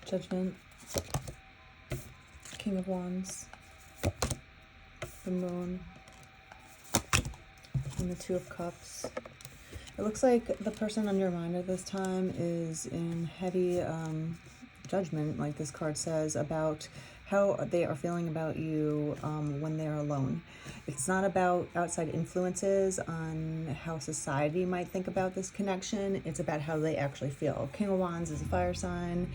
Judgment, King of Wands, the Moon, and the Two of Cups. It looks like the person on your mind at this time is in heavy judgment, like this card says, about how they are feeling about you when they're alone. It's not about outside influences on how society might think about this connection. It's about how they actually feel. King of Wands is a fire sign.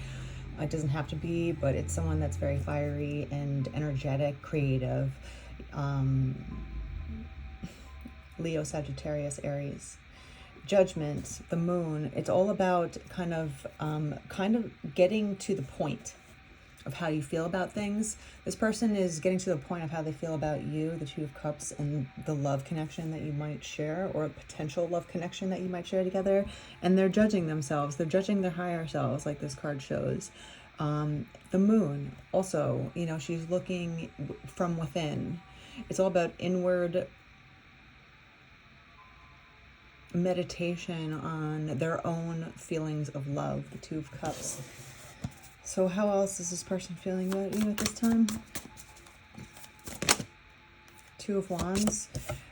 It doesn't have to be, but it's someone that's very fiery and energetic, creative. Leo, Sagittarius, Aries. Judgment, the Moon. It's all about kind of getting to the point of how you feel about things. This person is getting to the point of how they feel about you, the Two of Cups, and the love connection that you might share, or a potential love connection that you might share together. And they're judging themselves. They're judging their higher selves, like this card shows. The Moon, also, you know, she's looking from within. It's all about inward meditation on their own feelings of love, the Two of Cups. So how else is this person feeling about you at this time? Two of Wands.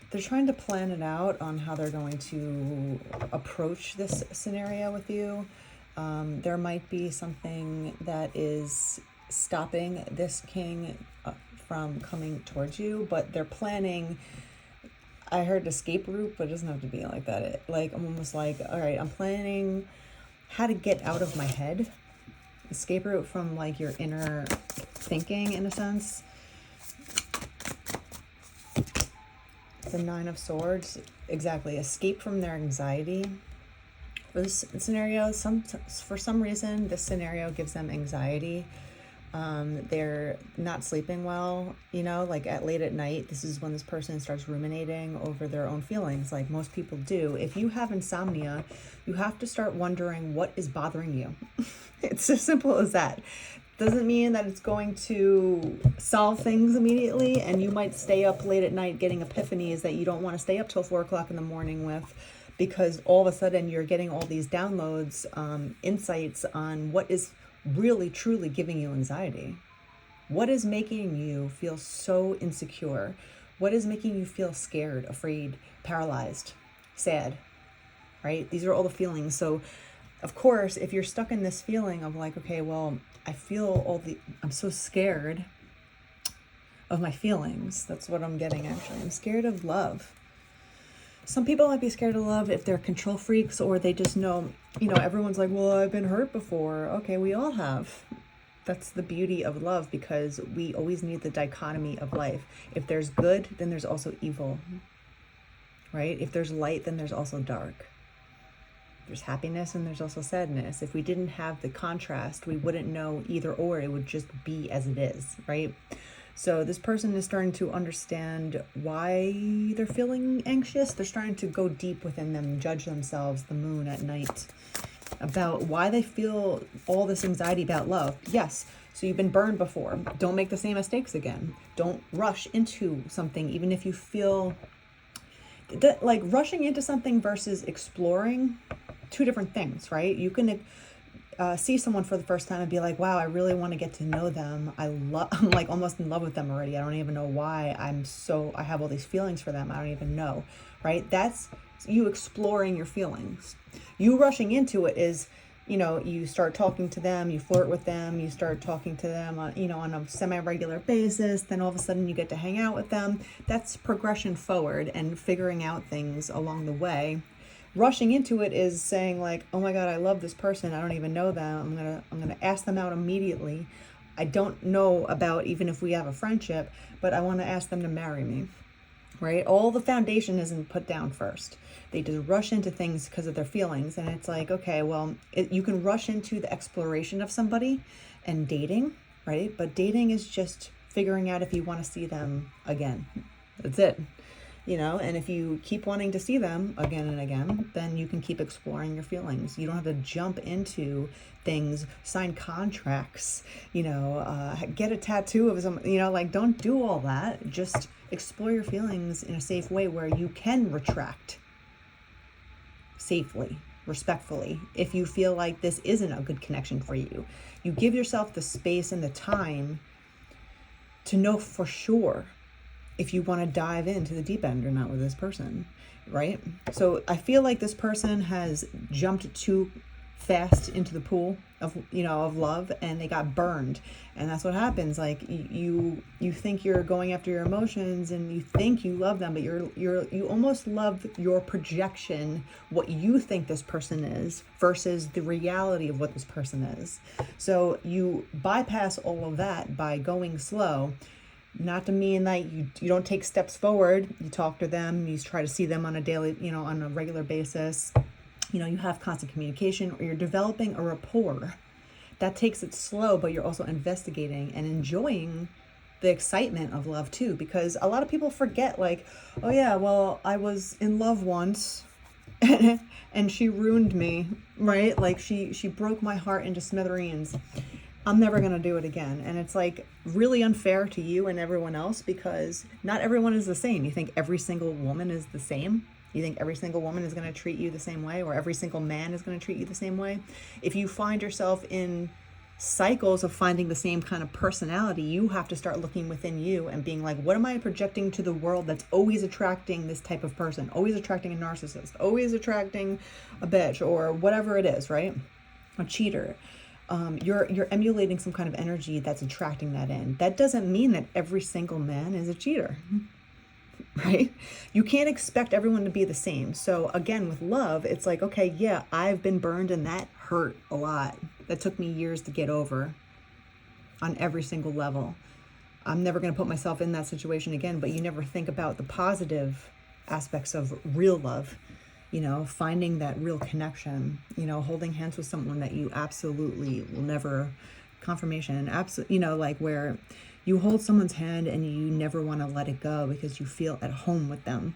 They're trying to plan it out on how they're going to approach this scenario with you. There might be something that is stopping this king from coming towards you, but they're planning. I heard escape route, but it doesn't have to be like that. I'm almost like, all right, I'm planning how to get out of my head. Escape route from like your inner thinking, in a sense. The Nine of Swords, exactly. Escape from their anxiety. For this scenario, for some reason, this scenario gives them anxiety. They're not sleeping well, you know, like late at night. This is when this person starts ruminating over their own feelings, like most people do. If you have insomnia, you have to start wondering what is bothering you. It's as simple as that. Doesn't mean that it's going to solve things immediately, and you might stay up late at night getting epiphanies that you don't want to stay up till 4 o'clock in the morning with, because all of a sudden you're getting all these downloads, insights on what is really truly giving you anxiety. What is making you feel so insecure? What is making you feel scared, afraid, paralyzed, sad, right? These are all the feelings. So of course, if you're stuck in this feeling of like, okay, well, I'm so scared of my feelings. That's what I'm getting, actually. I'm scared of love. Some people might be scared of love if they're control freaks, or they just know, you know, everyone's like, well, I've been hurt before. Okay, we all have. That's the beauty of love, because we always need the dichotomy of life. If there's good, then there's also evil, right? If there's light, then there's also dark. There's happiness and there's also sadness. If we didn't have the contrast, we wouldn't know either or. It would just be as it is, right? So this person is starting to understand why they're feeling anxious. They're starting to go deep within them, judge themselves, the Moon at night, about why they feel all this anxiety about love. Yes, so you've been burned before. Don't make the same mistakes again. Don't rush into something, even if you feel that, like, rushing into something versus exploring, two different things, right? You can see someone for the first time and be like, wow, I really want to get to know them. I'm like almost in love with them already. I don't even know why I have all these feelings for them. I don't even know, right? That's you exploring your feelings. You rushing into it is, you know, you start talking to them, you flirt with them, you start talking to them on, you know, on a semi-regular basis. Then all of a sudden you get to hang out with them. That's progression forward and figuring out things along the way. Rushing into it is saying like, oh my God, I love this person. I don't even know them. I'm gonna ask them out immediately. I don't know about even if we have a friendship, but I want to ask them to marry me, right? All the foundation isn't put down first. They just rush into things because of their feelings. And it's like, okay, well, you can rush into the exploration of somebody and dating, right? But dating is just figuring out if you want to see them again. That's it. You know, and if you keep wanting to see them again and again, then you can keep exploring your feelings. You don't have to jump into things, sign contracts, you know, get a tattoo of some, you know, like, don't do all that. Just explore your feelings in a safe way where you can retract safely, respectfully. If you feel like this isn't a good connection for you, you give yourself the space and the time to know for sure if you want to dive into the deep end or not with this person, right? So I feel like this person has jumped too fast into the pool of, you know, of love, and they got burned. And that's what happens. Like you think you're going after your emotions and you think you love them, but you almost love your projection, what you think this person is versus the reality of what this person is. So you bypass all of that by going slow. Not to mean that you don't take steps forward. You talk to them, you try to see them on a daily, you know, on a regular basis. You know, you have constant communication, or you're developing a rapport. That takes it slow, but you're also investigating and enjoying the excitement of love too, because a lot of people forget, like, oh yeah, well, I was in love once and she ruined me, right? Like she broke my heart into smithereens. I'm never going to do it again. And it's like really unfair to you and everyone else, because not everyone is the same. You think every single woman is the same? You think every single woman is going to treat you the same way, or every single man is going to treat you the same way? If you find yourself in cycles of finding the same kind of personality, you have to start looking within you and being like, what am I projecting to the world that's always attracting this type of person, always attracting a narcissist, always attracting a bitch, or whatever it is, right? A cheater. You're emulating some kind of energy that's attracting that in. That doesn't mean that every single man is a cheater, right? You can't expect everyone to be the same. So again, with love, it's like, okay, yeah, I've been burned and that hurt a lot. That took me years to get over on every single level. I'm never going to put myself in that situation again, but you never think about the positive aspects of real love. You know, finding that real connection, you know, holding hands with someone that you absolutely will never, confirmation, absolutely, you know, like where you hold someone's hand and you never want to let it go because you feel at home with them.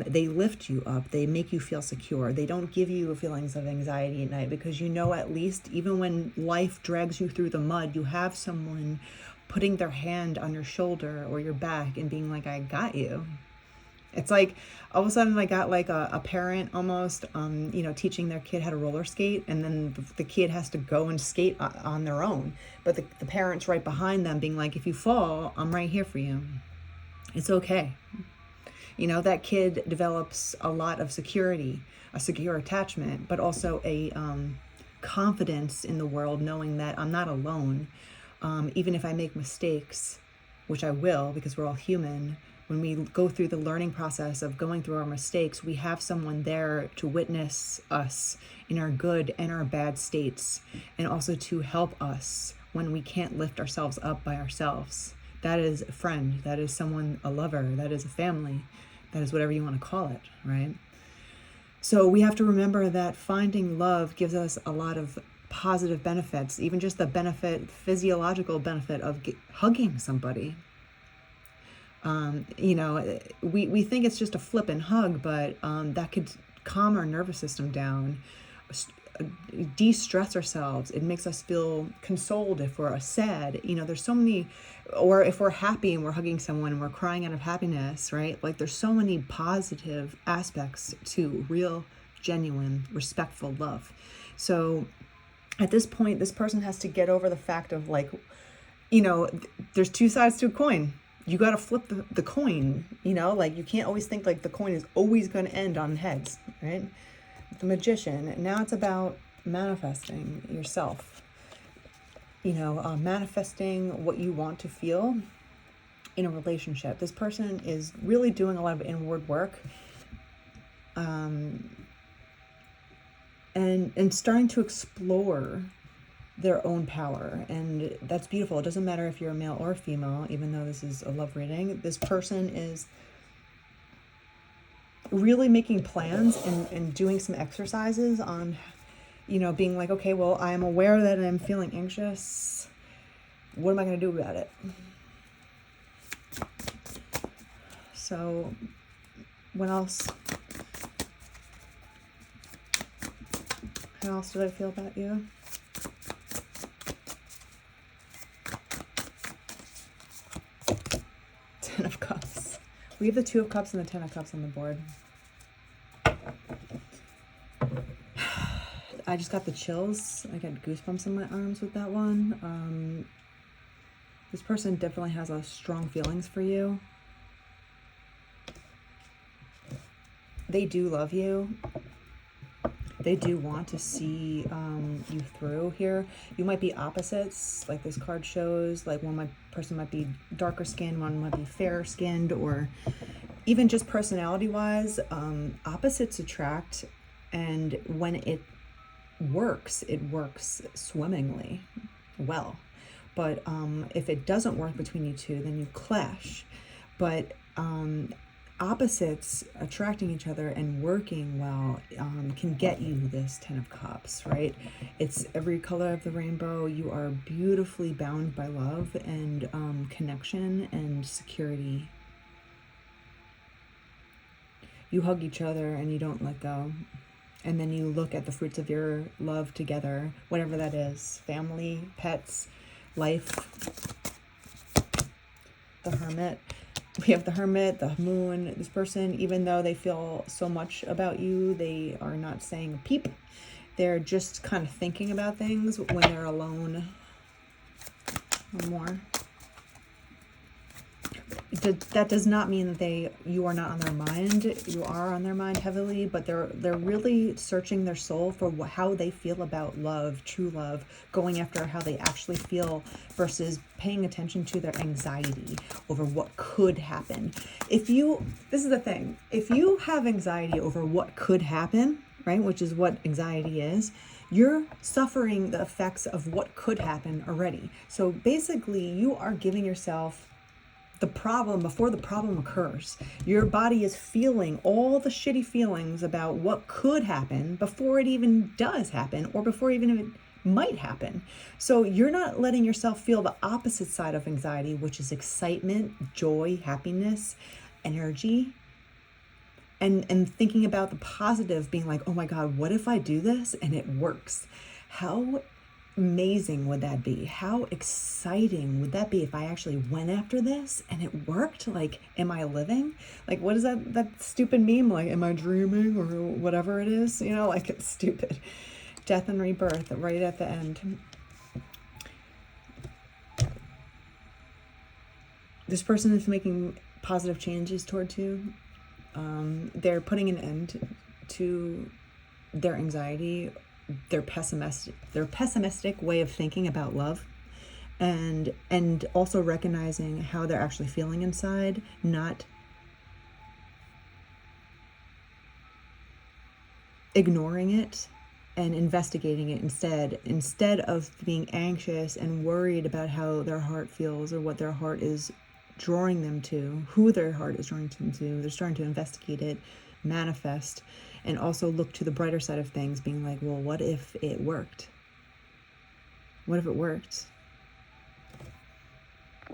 They lift you up. They make you feel secure. They don't give you feelings of anxiety at night, because you know, at least even when life drags you through the mud, you have someone putting their hand on your shoulder or your back and being like, I got you. It's like all of a sudden I got like a parent almost, you know, teaching their kid how to roller skate, and then the kid has to go and skate on their own. But the parent's right behind them being like, if you fall, I'm right here for you. It's okay. You know, that kid develops a lot of security, a secure attachment, but also a confidence in the world, knowing that I'm not alone. Even if I make mistakes, which I will, because we're all human. When we go through the learning process of going through our mistakes, we have someone there to witness us in our good and our bad states, and also to help us when we can't lift ourselves up by ourselves. That is a friend, that is someone, a lover, that is a family, that is whatever you want to call it, right? So we have to remember that finding love gives us a lot of positive benefits, even just the physiological benefit of hugging somebody. You know, we think it's just a flip and hug, but that could calm our nervous system down, de-stress ourselves. It makes us feel consoled if we're sad. You know, there's so many, or if we're happy and we're hugging someone and we're crying out of happiness, right? Like there's so many positive aspects to real, genuine, respectful love. So at this point, this person has to get over the fact of like, you know, there's two sides to a coin. You got to flip the coin, you know, like you can't always think like the coin is always going to end on heads, right? The Magician. Now it's about manifesting yourself, you know, manifesting what you want to feel in a relationship. This person is really doing a lot of inward work, and starting to explore their own power. And that's beautiful. It doesn't matter if you're a male or a female, even though this is a love reading. This person is really making plans and doing some exercises on, you know, being like, okay, well, I am aware that I'm feeling anxious. What am I going to do about it? So what else? How else did I feel about you? Ten of Cups. We have the Two of Cups and the Ten of Cups on the board. I just got the chills. I got goosebumps in my arms with that one. This person definitely has a strong feelings for you. They do love you. They do want to see you through here. You might be opposites, like this card shows. Like person might be darker skinned, one might be fairer skinned, or even just personality wise, opposites attract. And when it works swimmingly well. But if it doesn't work between you two, then you clash. But opposites attracting each other and working well can get you this 10 of Cups, right? It's every color of the rainbow. You are beautifully bound by love and connection and security. You hug each other and you don't let go. And then you look at the fruits of your love together, whatever that is, family, pets, life. The Hermit. We have the Hermit, the Moon. This person, even though they feel so much about you, they are not saying a peep. They're just kind of thinking about things when they're alone. One more. That does not mean that you are not on their mind. You are on their mind heavily, but they're really searching their soul for how they feel about love, true love, going after how they actually feel versus paying attention to their anxiety over what could happen. This is the thing, if you have anxiety over what could happen, right, which is what anxiety is, you're suffering the effects of what could happen already. So basically, you are giving yourself the problem before the problem occurs. Your body is feeling all the shitty feelings about what could happen before it even does happen, or before even it might happen. So you're not letting yourself feel the opposite side of anxiety, which is excitement, joy, happiness, energy, and thinking about the positive, being like, oh my God, what if I do this and it works? How amazing would that be? How exciting would that be if I actually went after this and it worked? Like, am I living? Like, what is that stupid meme? Like, am I dreaming, or whatever it is? You know, like, it's stupid. Death and rebirth right at the end. This person is making positive changes towards you. They're putting an end to their anxiety, their pessimistic way of thinking about love, and also recognizing how they're actually feeling inside, not ignoring it and investigating it instead of being anxious and worried about how their heart feels or what their heart is drawing them to, who their heart is drawing them to. They're starting to investigate it, manifest, and also look to the brighter side of things, being like, well, what if it worked? What if it worked?